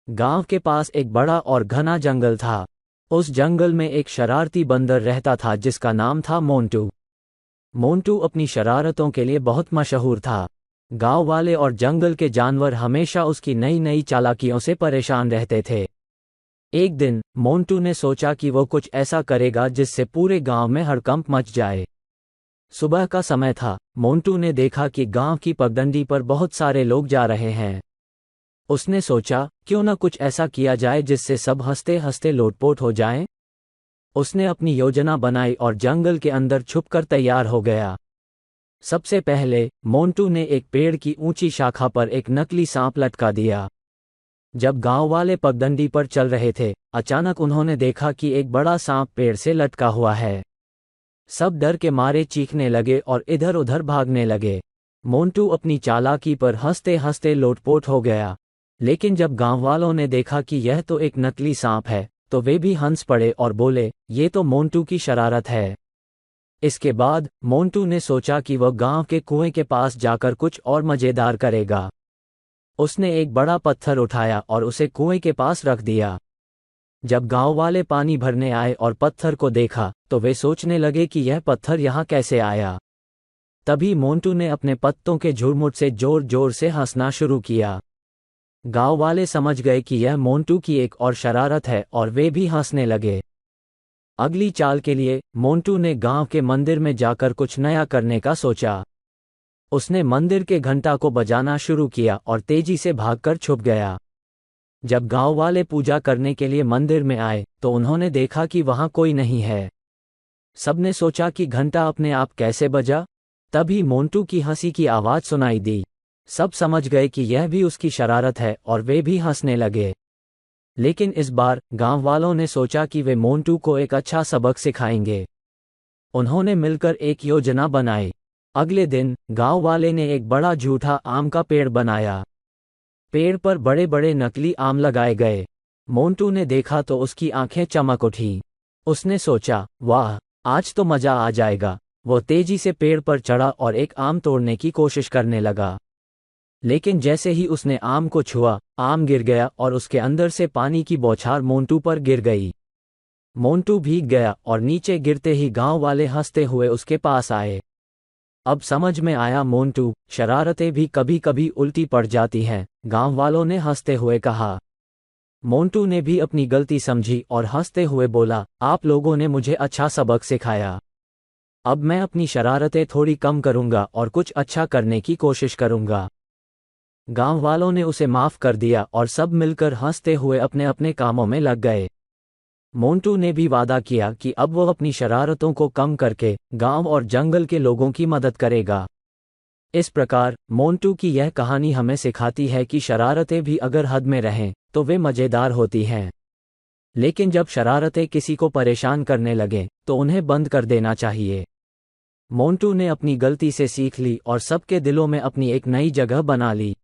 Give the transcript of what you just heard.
गांव के पास एक बड़ा और घना जंगल था। उस जंगल में एक शरारती बंदर रहता था जिसका नाम था मोंटू। मोंटू अपनी शरारतों के लिए बहुत मशहूर था। गांव वाले और जंगल के जानवर हमेशा उसकी नई नई चालाकियों से परेशान रहते थे। एक दिन मोंटू ने सोचा कि वो कुछ ऐसा करेगा जिससे पूरे गांव में हड़कंप मच जाए। सुबह का समय था। मोंटू ने देखा कि गांव की पगडंडी पर बहुत सारे लोग जा रहे हैं। उसने सोचा, क्यों न कुछ ऐसा किया जाए जिससे सब हंसते हंसते लोटपोट हो जाएं। उसने अपनी योजना बनाई और जंगल के अंदर छुपकर तैयार हो गया। सबसे पहले मोंटू ने एक पेड़ की ऊंची शाखा पर एक नकली सांप लटका दिया। जब गांव वाले पगडंडी पर चल रहे थे, अचानक उन्होंने देखा कि एक बड़ा सांप पेड़ से लटका हुआ है। सब डर के मारे चीखने लगे और इधर उधर भागने लगे। मोंटू अपनी चालाकी पर हंसते हंसते लोटपोट हो गया। लेकिन जब गांव वालों ने देखा कि यह तो एक नकली सांप है, तो वे भी हंस पड़े और बोले, ये तो मोंटू की शरारत है। इसके बाद मोंटू ने सोचा कि वह गांव के कुएं के पास जाकर कुछ और मजेदार करेगा। उसने एक बड़ा पत्थर उठाया और उसे कुएं के पास रख दिया। जब गांव वाले पानी भरने आए और पत्थर को देखा, तो वे सोचने लगे कि यह पत्थर यहाँ कैसे आया। तभी मोंटू ने अपने पत्तों के झुरमुट से जोर जोर से हंसना शुरू किया। गांव वाले समझ गए कि यह मोंटू की एक और शरारत है और वे भी हंसने लगे। अगली चाल के लिए मोंटू ने गांव के मंदिर में जाकर कुछ नया करने का सोचा। उसने मंदिर के घंटा को बजाना शुरू किया और तेजी से भागकर छुप गया। जब गांव वाले पूजा करने के लिए मंदिर में आए, तो उन्होंने देखा कि वहां कोई नहीं है। सबने सोचा कि घंटा अपने आप कैसे बजा। तभी मोंटू की हंसी की आवाज सुनाई दी। सब समझ गए कि यह भी उसकी शरारत है और वे भी हंसने लगे। लेकिन इस बार गांव वालों ने सोचा कि वे मोंटू को एक अच्छा सबक सिखाएंगे। उन्होंने मिलकर एक योजना बनाई। अगले दिन गांव वाले ने एक बड़ा झूठा आम का पेड़ बनाया। पेड़ पर बड़े बड़े नकली आम लगाए गए। मोंटू ने देखा तो उसकी आंखें चमक उठी। उसने सोचा, वाह, आज तो मजा आ जाएगा। वो तेजी से पेड़ पर चढ़ा और एक आम तोड़ने की कोशिश करने लगा। लेकिन जैसे ही उसने आम को छुआ, आम गिर गया और उसके अंदर से पानी की बौछार मोंटू पर गिर गई। मोंटू भीग गया और नीचे गिरते ही गांव वाले हंसते हुए उसके पास आए। अब समझ में आया, मोंटू, शरारतें भी कभी कभी उल्टी पड़ जाती हैं, गांव वालों ने हंसते हुए कहा। मोंटू ने भी अपनी गलती समझी और हंसते हुए बोला, आप लोगों ने मुझे अच्छा सबक सिखाया। अब मैं अपनी शरारतें थोड़ी कम करूंगा और कुछ अच्छा करने की कोशिश करूंगा। गांव वालों ने उसे माफ कर दिया और सब मिलकर हंसते हुए अपने अपने कामों में लग गए। मोंटू ने भी वादा किया कि अब वो अपनी शरारतों को कम करके गांव और जंगल के लोगों की मदद करेगा। इस प्रकार मोंटू की यह कहानी हमें सिखाती है कि शरारतें भी अगर हद में रहें तो वे मजेदार होती हैं। लेकिन जब शरारतें किसी को परेशान करने लगें तो उन्हें बंद कर देना चाहिए। मोंटू ने अपनी गलती से सीख ली और सबके दिलों में अपनी एक नई जगह बना ली।